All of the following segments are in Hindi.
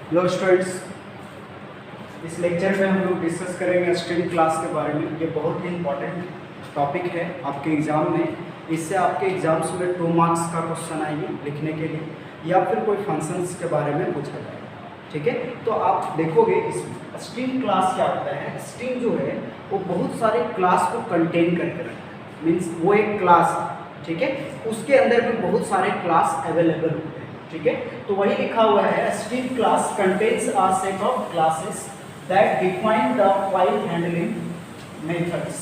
हेलो स्टूडेंट्स, इस लेक्चर में हम लोग डिस्कस करेंगे स्ट्रीम क्लास के बारे में। ये बहुत ही इंपॉर्टेंट टॉपिक है आपके एग्ज़ाम में। इससे आपके एग्जाम्स में 2 मार्क्स का क्वेश्चन आएंगे लिखने के लिए, या फिर कोई फंक्शंस के बारे में पूछा जाएगा। ठीक है, तो आप देखोगे इस स्ट्रीम क्लास क्या होता है। स्ट्रीम जो है वो बहुत सारे क्लास को कंटेन करके रखता है, मीन्स वो एक क्लास है। ठीक है, उसके अंदर भी बहुत सारे क्लास अवेलेबल होते हैं। ठीक है, तो वही लिखा हुआ है, stream class contains a set of classes that define the file handling methods.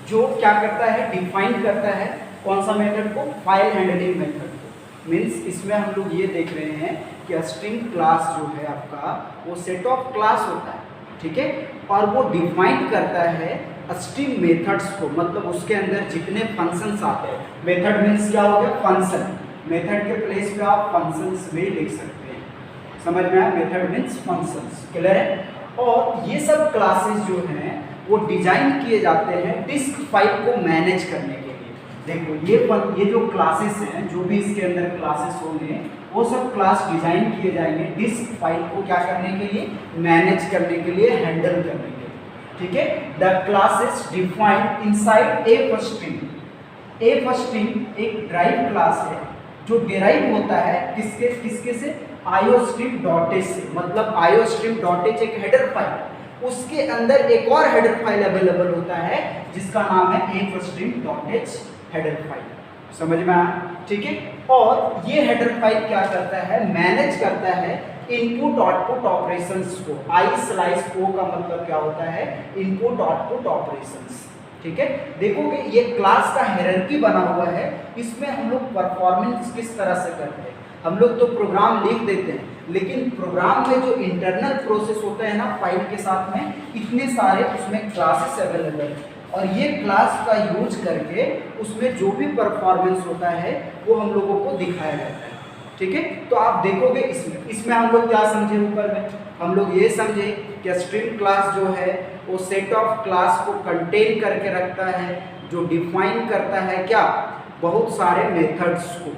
जो क्या करता है, डिफाइन करता है कौन सा मेथड को, फाइल हैंडलिंग मेथड को। मीन्स इसमें हम लोग ये देख रहे हैं कि स्ट्रीम क्लास जो है आपका वो सेट ऑफ क्लास होता है। ठीक है, और वो डिफाइन करता है स्ट्रीम मेथड्स को, मतलब उसके अंदर जितने फंक्शंस आते हैं। मेथड मीन्स क्या हो गया, फंक्शन। मेथड के प्लेस पे आप फंक्शंस भी लिख सकते हैं। समझ में आया, मेथड मीन्स फंक्शंस। क्लियर है। और ये सब क्लासेस जो हैं वो डिजाइन किए जाते हैं डिस्क फाइल को मैनेज करने के लिए। देखो ये जो क्लासेस हैं, जो भी इसके अंदर क्लासेस होंगे, वो सब क्लास डिजाइन किए जाएंगे डिस्क फाइल को क्या करने के लिए, मैनेज करने के लिए, हैंडल करने के लिए। ठीक है, the classes defined inside a stream. A stream एक ड्राइव क्लास है जो डिराइव होता है किसके से, iostream.h से। मतलब iostream.h एक हेडर फाइल, उसके अंदर एक और हेडर फाइल अवेलेबल होता है जिसका नाम है ifstream.h हेडर फाइल। समझ में आया। ठीक है, और ये हेडर फाइल क्या करता है, मैनेज करता है इनपुट आउटपुट ऑपरेशंस को। i/o का मतलब क्या होता है, इनपुट आउटपुट ऑपरेशंस। ठीक है, देखोगे ये क्लास का हायरार्की बना हुआ है। इसमें हम लोग परफॉर्मेंस किस तरह से करते हैं, हम लोग तो प्रोग्राम लिख देते हैं, लेकिन प्रोग्राम में जो इंटरनल प्रोसेस होता है ना फाइल के साथ में, इतने सारे उसमें क्लासेस अवेलेबल हैं, और ये क्लास का यूज करके उसमें जो भी परफॉर्मेंस होता है वो हम लोगों को दिखाया जाता है। ठीक है, तो आप देखोगे इसमें हम लोग क्या समझे, ऊपर में हम लोग ये समझे कि स्ट्रीम क्लास जो है वो सेट ऑफ क्लास को कंटेन करके रखता है, जो डिफाइन करता है क्या, बहुत सारे मेथड्स को।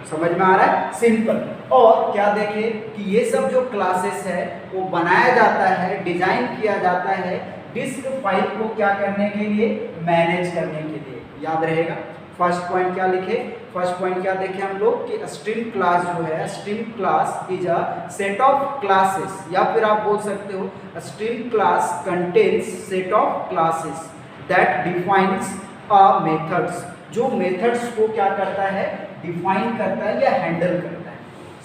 समझ में आ रहा है, सिंपल। और क्या देखें कि ये सब जो क्लासेस है वो बनाया जाता है, डिजाइन किया जाता है डिस्क फाइल को क्या करने के लिए, मैनेज करने के लिए। याद रहेगा। फर्स्ट पॉइंट क्या लिखे, फर्स्ट पॉइंट क्या देखे हम लोग कि स्ट्रीम क्लास जो है, stream class is a set of classes, या फिर आप बोल सकते हो stream class contains set of classes that defines a methods. जो मेथड्स को क्या करता है, डिफाइन करता है या हैंडल करता है।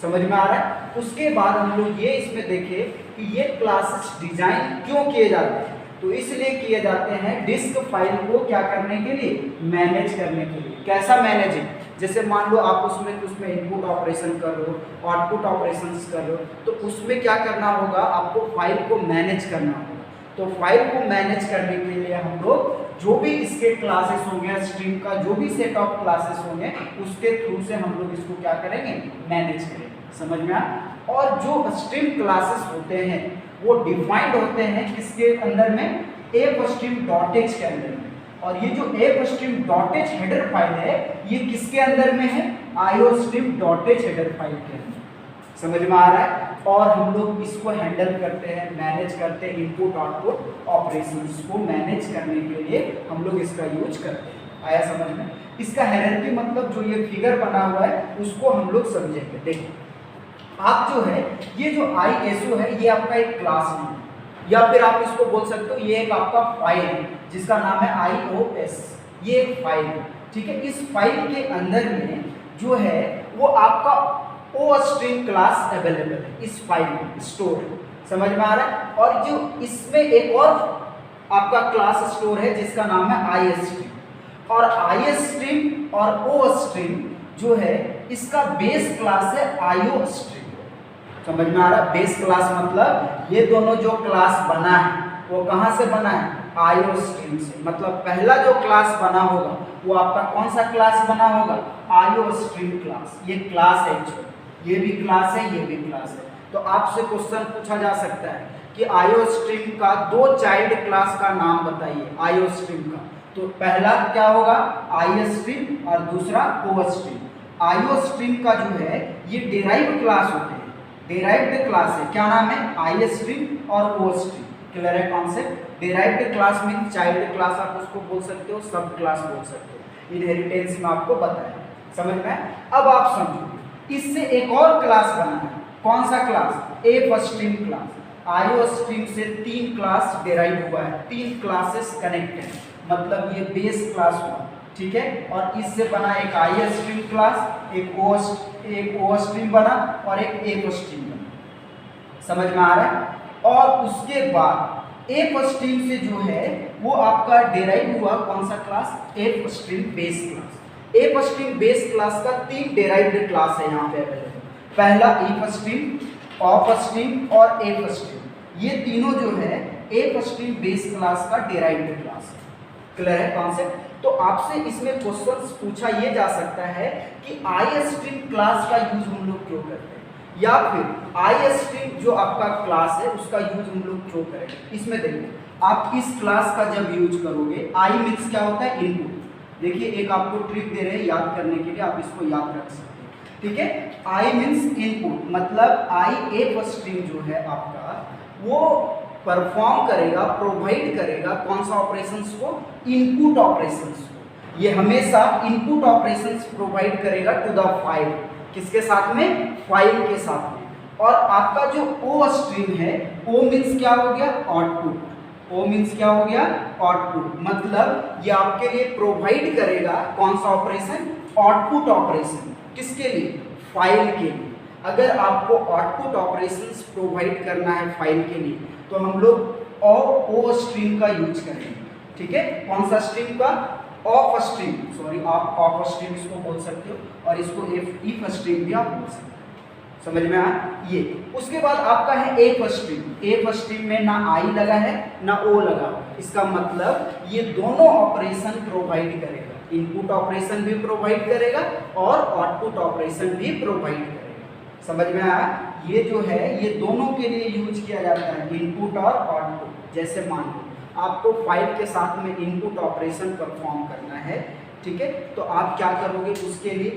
समझ में आ रहा है। उसके बाद हम लोग ये इसमें देखे कि ये क्लासेस डिजाइन क्यों किए जाते हैं, तो इसलिए किए जाते हैं डिस्क फाइल को क्या करने के लिए, मैनेज करने के लिए। कैसा मैनेजिंग, जैसे मान लो आप उसमें इनपुट ऑपरेशन कर रहे हो, आउटपुट ऑपरेशंस कर रहे हो, तो उसमें क्या करना होगा, आपको फाइल को मैनेज करना होगा। तो फाइल को मैनेज करने के लिए हम लोग जो भी इसके क्लासेस होंगे, स्ट्रीम का जो भी सेट ऑफ क्लासेस होंगे, उसके थ्रू से हम लोग इसको क्या करेंगे, मैनेज करेंगे। समझ में आया। और जो स्ट्रीम क्लासेस होते हैं वो डिफाइंड होते हैं किसके अंदर में, ifstream.h के अंदर में। और ये जो ifstream.h हेडर फाइल है ये किसके अंदर में है, iostream.h हेडर फाइल के अंदर। समझ में आ रहा है। और हम लोग इसको हैंडल करते हैं, मैनेज करते हैं, इनपुट आउटपुट ऑपरेशंस को मैनेज करने के लिए हम लोग इसका यूज करते हैं। आया समझ में। इसका हायरार्की मतलब जो ये फिगर बना हुआ है उसको हम लोग समझेंगे। देखिए आप जो है ये जो ISO है ये आपका एक क्लास है, या फिर आप इसको बोल सकते हो ये एक आपका फाइल है जिसका नाम है iOS। ये एक फाइल है। ठीक है, इस फाइल के अंदर में जो है वो आपका OStream क्लास अवेलेबल है, इस फाइल में स्टोर है। समझ में आ रहा है। और जो इसमें एक और आपका क्लास स्टोर है जिसका नाम है iStream। और iStream और OStream जो है इसका बेस क्लास है iOStream। समझ में आ रहा है। बेस क्लास मतलब ये दोनों जो क्लास बना है वो कहाँ से बना है, iostream से। मतलब पहला जो क्लास बना होगा वो आपका कौन सा क्लास बना होगा, iostream क्लास। ये क्लास है, ये भी क्लास है, ये भी क्लास है। तो आपसे क्वेश्चन पूछा जा सकता है कि iostream का 2 चाइल्ड क्लास का नाम बताइए iostream का। तो पहला क्या होगा, iostream, और दूसरा OStream। iostream का जो है ये डिराइव क्लास होते हैं, डेराइव्ड क्लास है, क्या नाम है, आई स्ट्रीम और ओ स्ट्रीम। क्लियर है concept. Derived class mean child class आप उसको बोल सकते हो, सब क्लास बोल सकते हो। इनहेरिटेंस में आपको बताया, समझ में। अब आप समझो इससे एक और क्लास बना है, कौन सा class, a stream class. IO stream से 3 क्लास डेराइव हुआ है, 3 क्लासेस कनेक्टेड, मतलब ये बेस क्लास हुआ, ठीक है। और इससे बना एक आई स्ट्रीम क्लास, एक ओ स्ट्रीम बना और एक ए स्ट्रीम बना, समझ में आ रहा है। और उसके बाद ए स्ट्रीम से जो है वो आपका डेराइव हुआ कौन सा class, a stream base class. A stream base class का 3 डेराइव्ड क्लास है यहाँ पे अवेलेबल। पहला ई स्ट्रीम, ऑफ स्ट्रीम और ए स्ट्रीम, ये तीनों जो है ए स्ट्रीम बेस क्लास का डेराइव्ड क्लास है। क्लियर है कॉन्सेप्ट। तो आपसे इसमें क्वेश्चंस पूछा ये जा सकता है कि आई स्ट्रीम क्लास का यूज हम लोग क्यों करते हैं, या फिर आई स्ट्रीम जो आपका क्लास है उसका यूज हम लोग क्यों करेंगे। इसमें देखिए आप इस क्लास का जब यूज करोगे, आई मीन्स क्या होता है, इनपुट। देखिए एक आपको ट्रिक दे रहे हैं याद करने के लिए, आप इसको याद रख सकते हैं, ठीक है। आई मीन्स इनपुट, मतलब आई ए स्ट्रीम जो है आपका वो परफॉर्म करेगा, प्रोवाइड करेगा कौन सा ऑपरेशंस को, इनपुट ऑपरेशंस को। ये हमेशा इनपुट ऑपरेशंस प्रोवाइड करेगा टू द फाइल, किसके साथ में, फाइल के साथ में। और आपका जो ओ स्ट्रीम है, ओ मीन्स क्या हो गया, आउटपुट। ओ मीन्स क्या हो गया, आउटपुट, मतलब ये आपके लिए प्रोवाइड करेगा कौन सा ऑपरेशन, आउटपुट ऑपरेशन, किसके लिए, फाइल के लिए। अगर आपको आउटपुट ऑपरेशंस प्रोवाइड करना है फाइल के लिए तो हम लोग ओ स्ट्रीम का यूज करेंगे, ठीक है। कौन सा स्ट्रीम का, ऑफ स्ट्रीम, सॉरी आप ऑफ स्ट्रीम इसको बोल सकते हो और इसको इफ स्ट्रीम भी आप बोल सकते हो, समझ में आया ये। उसके बाद आपका है ए स्ट्रीम। ए स्ट्रीम में ना आई लगा है ना ओ लगा, इसका मतलब ये दोनों ऑपरेशन प्रोवाइड करेगा, इनपुट ऑपरेशन भी प्रोवाइड करेगा और आउटपुट ऑपरेशन भी प्रोवाइड करेगा, समझ में आया। ये जो है ये दोनों के लिए यूज किया जाता है, इनपुट और आउटपुट। जैसे मान लो आपको फाइल के साथ में इनपुट ऑपरेशन परफॉर्म करना है, ठीक है, तो आप क्या करोगे, उसके लिए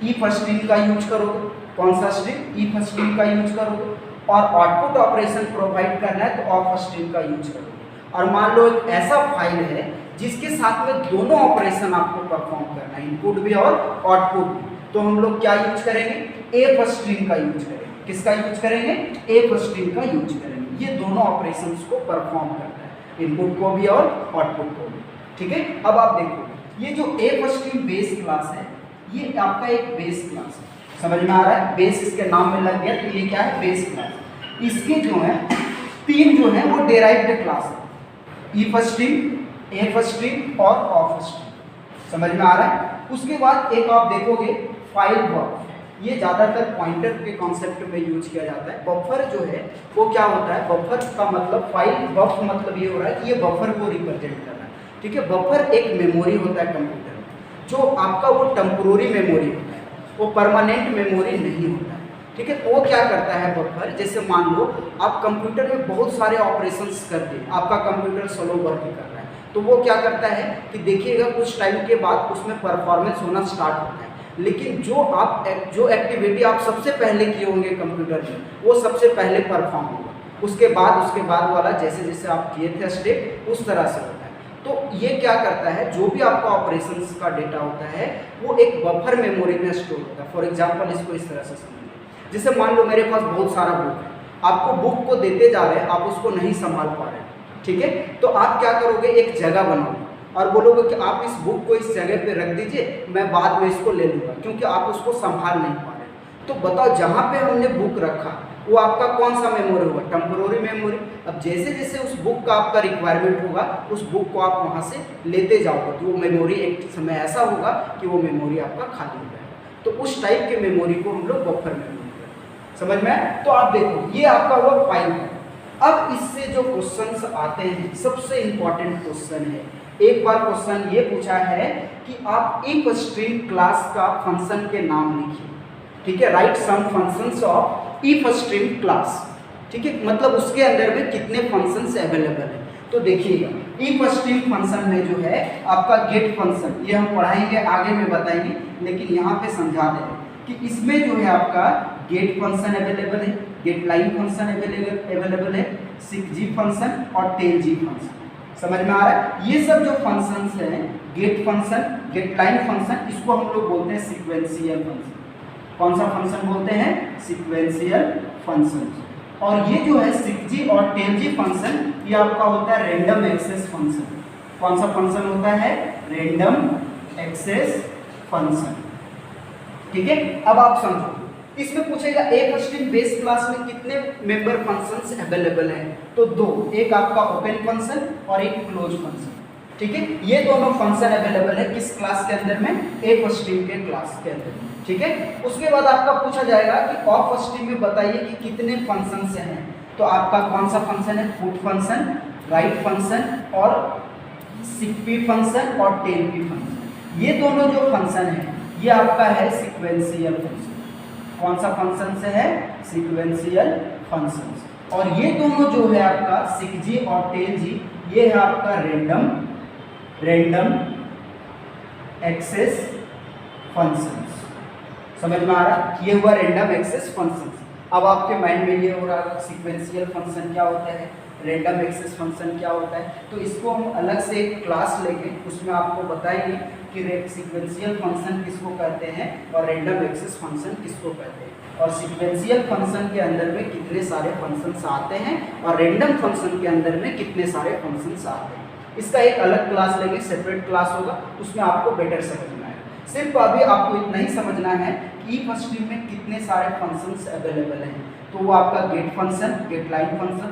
इफ स्ट्रीम का यूज करोगे। कौन सा स्ट्रीम, इफ स्ट्रीम का यूज करोगे। और आउटपुट ऑपरेशन प्रोवाइड करना है तो ऑफ स्ट्रीम का यूज करोगे। और मान लो एक ऐसा फाइल है जिसके साथ में दोनों ऑपरेशन आपको परफॉर्म करना है, इनपुट भी और आउटपुट भी, तो हम लोग क्या यूज करेंगे, ए स्ट्रीम का यूज करेंगे। किसका यूज करेंगे, ए स्ट्रीम का यूज करेंगे। ये दोनों ऑपरेशंस को परफॉर्म करता है, इनपुट को भी और आउटपुट को भी, ठीक है। अब आप देखो ये जो ए स्ट्रीम बेस क्लास है ये आपका एक बेस क्लास है, समझ में आ रहा है। बेस इसके नाम में लग गया तो ये क्या है, बेस क्लास। इसके जो है 3 जो है वो डेराइव्ड क्लास है, इफ स्ट्रीम, ए स्ट्रीम और ऑफ स्ट्रीम, समझ में आ रहा है। उसके बाद एक आप देखोगे फाइल बफर, ये ज़्यादातर पॉइंटर के कॉन्सेप्ट में यूज किया जाता है। बफर जो है वो क्या होता है, बफर का मतलब फाइल, बफ मतलब ये हो रहा है कि ये बफर को रिप्रेजेंट कर रहा है, ठीक है। बफर एक मेमोरी होता है कंप्यूटर में, जो आपका वो टेम्पोररी मेमोरी होता है, वो परमानेंट मेमोरी नहीं होता है, ठीक है। तो वो क्या करता है बफर, जैसे मान लो आप कंप्यूटर में बहुत सारे ऑपरेशंस करते हैं, आपका कंप्यूटर स्लो वर्क कर रहा है, तो वो क्या करता है कि देखिएगा कुछ टाइम के बाद उसमें परफॉर्मेंस होना स्टार्ट होता है, लेकिन जो एक्टिविटी आप सबसे पहले किए होंगे कंप्यूटर में वो सबसे पहले परफॉर्म होगा, उसके बाद वाला जैसे जैसे आप किए थे स्टेप उस तरह से होता है। तो ये क्या करता है, जो भी आपका ऑपरेशंस का डेटा होता है वो एक बफर मेमोरी में स्टोर होता है। फॉर एग्जांपल इसको इस तरह से समझिए, जैसे मान लो मेरे पास बहुत सारा बुक है, आपको बुक को देते जा रहे हैं, आप उसको नहीं संभाल पा रहे हैं, ठीक है, तो आप क्या करोगे, एक जगह बनाओगे और बोलोगे कि आप इस बुक को इस जगह पे रख दीजिए, मैं बाद में इसको ले लूँगा, क्योंकि आप उसको संभाल नहीं पा रहे। तो बताओ जहाँ पे हमने बुक रखा वो आपका कौन सा मेमोरी होगा, टेम्पोररी मेमोरी। अब जैसे जैसे उस बुक का आपका रिक्वायरमेंट होगा उस बुक को आप वहाँ से लेते जाओगे तो वो मेमोरी एक समय ऐसा होगा कि वो मेमोरी आपका खाली हो जाएगा। तो उस टाइप के मेमोरी को हम लोग बफर मेमोरी कहते हैं, समझ में। तो आप देखो ये आपका वो फाइल है। अब इससे जो क्वेश्चंस आते हैं, सबसे इंपॉर्टेंट क्वेश्चन है, एक बार क्वेश्चन ये पूछा है कि आप इफ स्ट्रीम क्लास का फंक्शन के नाम लिखिए, ठीक है, write some functions of ifstream class, ठीक है, मतलब उसके अंदर में कितने फंक्शंस अवेलेबल हैं। तो देखिएगा इफ स्ट्रीम फंक्शन में जो है आपका गेट फंक्शन, ये हम पढ़ाएंगे आगे में बताएंगे, लेकिन यहाँ पे समझा दें कि इसमें जो है आपका गेट फंक्शन अवेलेबल है, गेट लाइन फंक्शन अवेलेबल है, सिकजी फंक्शन और टेल जी फंक्शन। समझ में आ रहा है? ये सब जो फंक्शंस हैं, get function, get line function, इसको हम लोग बोलते हैं सीक्वेंशियल फंक्शन। कौन सा फंक्शन बोलते हैं? Sequential function. और ये जो है सिकजी और टेल जी फंक्शन, ये आपका होता है रैंडम एक्सेस फंक्शन। कौन सा फंक्शन होता है? Random access function. ठीक है, अब आप समझो, इसमें पूछेगा एक स्ट्रिंग बेस क्लास में कितने मेंबर फंक्शंस अवेलेबल हैं? तो दो, एक आपका ओपन फंक्शन और एक क्लोज फंक्शन। ठीक है, ये दोनों फंक्शन अवेलेबल है किस क्लास के अंदर में? एक स्ट्रिंग के क्लास के अंदर। ठीक है, उसके बाद आपका पूछा जाएगा कि ऑफ स्ट्रिंग में बताइए कि कितने फंक्शंस हैं। तो आपका कौन सा फंक्शन है? पुट फंक्शन, राइट फंक्शन और सिकपी फंक्शन और टेल पी फंक्शन। ये दोनों जो फंक्शन है ये आपका है सीक्वेंशियल फंक्शन। कौन सा फंक्शन से है? Sequential function. और ये दोनों जो है आपका सिकजी और टेल जी, ये है आपका रैंडम एक्सेस फंक्शंस। समझ में आ रहा? ये हुआ रैंडम एक्सेस फंक्शंस। अब आपके माइंड में ये हो रहा सीक्वेंशियल फंक्शन क्या होता है, रैंडम एक्सेस फंक्शन क्या होता है। तो इसको हम अलग से एक क्लास लेंगे, उसमें आपको बताएंगे कि सीक्वेंशियल फंक्शन किसको कहते हैं और रैंडम एक्सेस फंक्शन किसको कहते हैं, और सीक्वेंशियल फंक्शन के अंदर में कितने सारे फंक्शंस आते हैं और रैंडम फंक्शन के अंदर में कितने सारे फंक्शंस आते हैं। इसका एक अलग क्लास लेंगे, सेपरेट क्लास होगा, उसमें आपको बेटर समझना है। सिर्फ अभी आपको इतना ही समझना है कि ईफ स्ट्रिंग में कितने सारे फंक्शंस अवेलेबल हैं। तो वो आपका get function, get line function,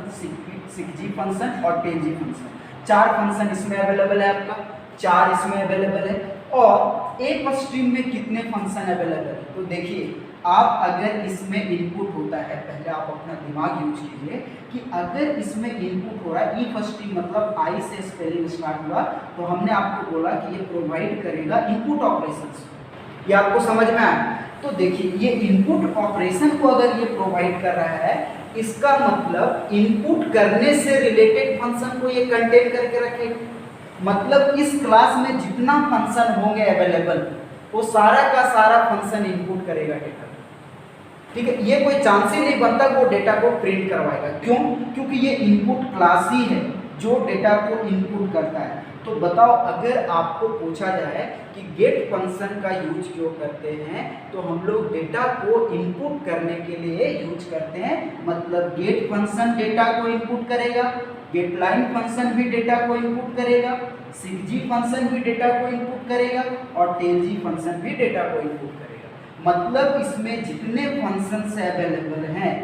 seekg function और टेल जी फंक्शन, 4 फंक्शन इसमें अवेलेबल है आपका, 4 इसमें अवेलेबल है। और एक स्ट्रिंग में कितने फंक्शन अवेलेबल है? तो देखिए, आप अगर इसमें इनपुट होता है, पहले आप अपना दिमाग यूज कीजिए कि अगर इसमें इनपुट हो रहा है, ईफ स्ट्रिंग मतलब आई से स्पेलिंग स्टार्ट हुआ, तो हमने आपको बोला कि ये प्रोवाइड करेगा इनपुट ऑपरेशंस। ये आपको समझ में आया? तो देखिए, ये इनपुट ऑपरेशन को अगर ये प्रोवाइड कर रहा है, इसका मतलब इनपुट करने से रिलेटेड फंक्शन को ये कंटेन करके रखेगा। मतलब इस क्लास में जितना फंक्शन होंगे अवेलेबल, वो सारा का सारा फंक्शन इनपुट करेगा डेटा। ठीक है, ये कोई चांस ही नहीं बनता वो डेटा को प्रिंट करवाएगा। क्यों? क्योंकि ये इनपुट क्लास ही है जो डेटा को इनपुट करता है। तो बताओ, अगर आपको पूछा जाए कि गेट फंक्शन का यूज क्यों करते हैं, तो हम लोग डेटा को इनपुट करने के लिए यूज करते हैं। मतलब गेट फंक्शन डेटा को इनपुट करेगा, गेट लाइन फंक्शन भी डेटा को इनपुट करेगा, सिकजी फंक्शन भी डेटा को इनपुट करेगा और टेल जी फंक्शन भी डेटा को इनपुट करेगा। मतलब इसमें जितने फंक्शंस अवेलेबल हैं,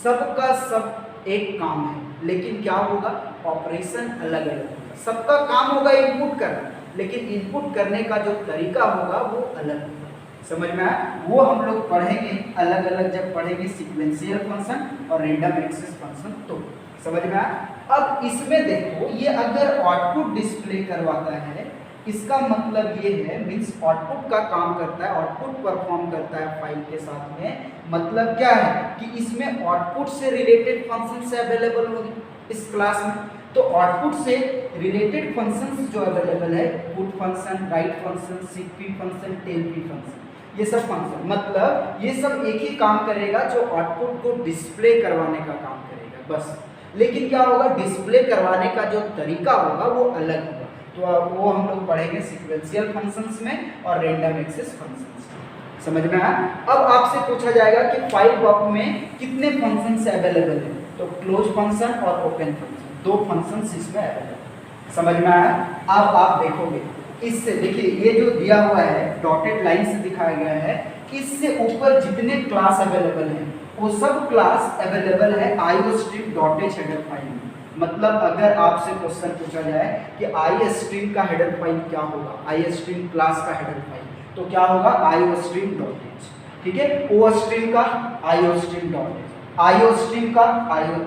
सबका सब एक काम है, लेकिन क्या होगा? ऑपरेशन अलग अलग होगा। सबका काम होगा इनपुट करना, लेकिन इनपुट करने का जो तरीका होगा वो अलग होगा। समझ में आया? वो हम लोग पढ़ेंगे अलग अलग, जब पढ़ेंगे सीक्वेंशियल फंक्शन और रैंडम एक्सेस फंक्शन। तो समझ में आया? अब इसमें देखो, ये अगर आउटपुट डिस्प्ले करवाता है, इसका मतलब ये है, मीन्स आउटपुट का काम करता है, आउटपुट परफॉर्म करता है फाइल के साथ में। मतलब क्या है कि इसमें आउटपुट से रिलेटेड फंक्शंस अवेलेबल होंगे इस क्लास में। तो आउटपुट से रिलेटेड फंक्शंस जो अवेलेबल है, put function, write function, seekp function, tellp function, ये सब फंक्शन, मतलब ये सब एक ही काम करेगा, जो आउटपुट को डिस्प्ले करवाने का काम करेगा बस। लेकिन क्या होगा? डिस्प्ले करवाने का जो तरीका होगा वो अलग होगा। तो वो हम लोग पढ़ेंगे सीक्वेंशियल फंक्शंस में और रैंडम एक्सेस फंक्शंस में। समझ में आया? अब आपसे पूछा जाएगा कि फाइल बॉक्स में कितने फंक्शंस अवेलेबल हैं? तो क्लोज फंक्शन और ओपन फंक्शन, 2 फंक्शंस इसमें अवेलेबल। समझ में आया? अब आप देखोगे, इससे देखिए, ये जो दिया हुआ है डॉटेड लाइन से दिखाया गया है, इससे ऊपर जितने क्लास अवेलेबल हैं वो सब क्लास अवेलेबल है आईओस्ट्रीम डॉटेज हेडर फाइल में। मतलब अगर आपसे क्वेश्चन पूछा जाए कि आईओस्ट्रीम का हेडर फाइल क्या होगा, आईओस्ट्रीम क्लास का हेडर फाइल, तो क्या होगा? आईओस्ट्रीम डॉटेज। ठीक है, ओस्ट्रीम का आईओस्ट्रीम डॉटेज, आईओस्ट्रीम का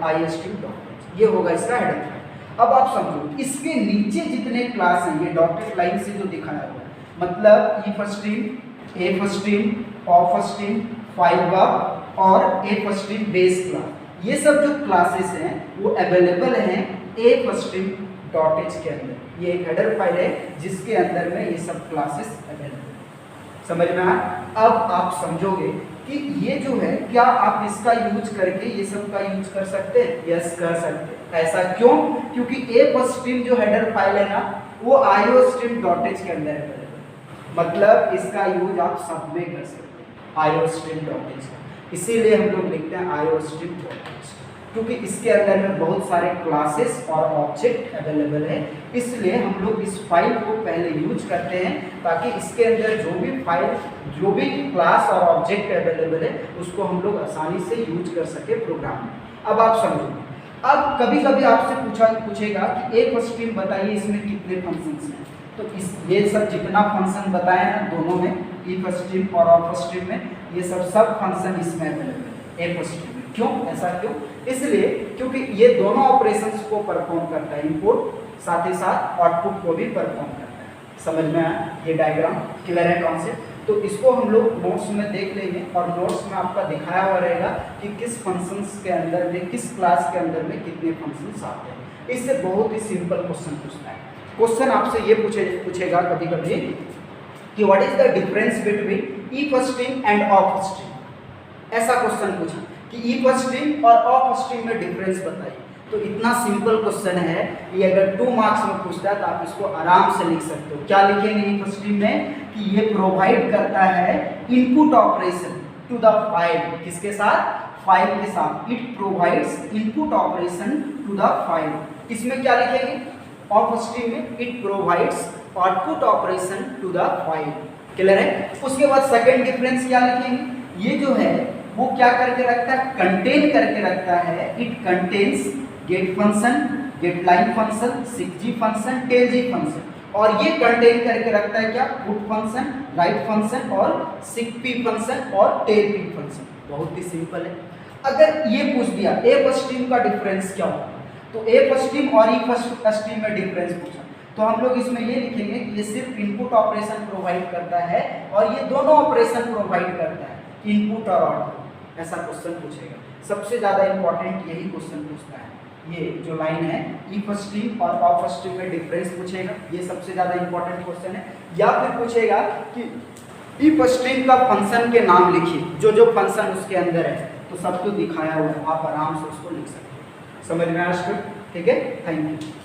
आईओस्ट्रीम डॉटेज, ये होगा इसका हेडर फाइल। अब आप समझो, इसके नीचे जितने क्लास हैं, ये डॉटेड लाइन से जो दिखाया हुआ है, मतलब if stream, F stream, of stream, file box और एफ स्ट्रीम बेस क्लास, ये सब जो क्लासेस हैं वो अवेलेबल हैं एफ स्ट्रीम डॉटेज के अंदर। ये एक हेडर फाइल है जिसके अंदर में ये सब क्लासेस अवेलेबल है। समझ में आया? अब आप समझोगे कि ये जो है, क्या आप इसका यूज करके ये सब का यूज कर सकते हैं? यस, कर सकते हैं। ऐसा क्यों? क्योंकि AppStream जो हेडर फाइल है ना, वो iostream.h के अंदर है। मतलब इसका यूज आप सब में कर सकते हैं, iostream.h। इसीलिए हम लोग लिखते हैं iostream.h, क्योंकि इसके अंदर में बहुत सारे क्लासेस और ऑब्जेक्ट अवेलेबल है। इसलिए हम लोग इस फाइल को पहले यूज करते हैं, ताकि इसके अंदर जो भी फाइल, जो भी क्लास और ऑब्जेक्ट अवेलेबल है, उसको हम लोग आसानी से यूज कर सके प्रोग्राम में। अब आप समझो, अब कभी कभी आपसे पूछेगा कि AppStream बताइए इसमें कितने फंक्शंस हैं। तो ये सब जितना फंक्शन बताए ना दोनों में, AppStream और OffStream में, ये सब फंक्शन इसमें अवेलेबल है AppStream में। क्यों? ऐसा क्यों? इसलिए क्योंकि ये दोनों ऑपरेशंस को परफॉर्म करता है, इनपुट साथ ही साथ आउटपुट को भी परफॉर्म करता है। समझ में आया? ये डायग्राम क्लियर है कॉन्सेप्ट? तो इसको हम लोग नोट्स में देख लेंगे, और नोट्स में आपका दिखाया हुआ रहेगा कि किस फंक्शंस के अंदर में, किस क्लास के अंदर में कितने फंक्शंस आते हैं। इससे बहुत ही सिंपल क्वेश्चन पूछता है। क्वेश्चन आपसे ये पूछेगा कभी कभी कि what is the difference between AppStream and OffStream। ऐसा क्वेश्चन पूछा कि AppStream और OffStream में डिफरेंस बताइए। तो इतना सिंपल क्वेश्चन है, ये अगर 2 मार्क्स में पूछता है तो आप इसको आराम से लिख सकते हो। क्या लिखेंगे AppStream में कि ये प्रोवाइड करता है input operation to the file. किसके साथ? फाइल के साथ। It provides input operation to the file. इसमें क्या लिखेंगे? OffStream में it provides output operation to the file. Clear है? उसके बाद सेकंड डिफरेंस क्या लिखेंगे? ये जो है वो क्या करके रखता है? कंटेन करके रखता है। It contains get function, get line function, seekg function, tellg function. और ये कंटेन करके रखता है क्या? पुट फंक्शन, राइट फंक्शन और सिकपी फंक्शन और टेलपी फंक्शन। बहुत ही सिंपल है। अगर ये पूछ दिया AppStream का डिफरेंस क्या होगा, तो AppStream और AffStream में डिफरेंस पूछा, तो हम लोग इसमें ये लिखेंगे कि ये सिर्फ इनपुट ऑपरेशन प्रोवाइड करता है और ये दोनों ऑपरेशन प्रोवाइड करता है, इनपुट और आउटपुट। ऐसा क्वेश्चन पूछेगा। सबसे ज़्यादा इंपॉर्टेंट यही क्वेश्चन पूछता है। ये जो लाइन है AppStream और OffStream में डिफरेंस पूछेगा, ये सबसे ज़्यादा इंपॉर्टेंट क्वेश्चन है। या फिर पूछेगा कि AppStream का फंक्शन के नाम लिखिए, जो जो फंक्शन उसके अंदर है, तो सब तो दिखाया हुआ है, आप आराम से उसको लिख सकते हैं। समझ में आया? ठीक है, थैंक यू।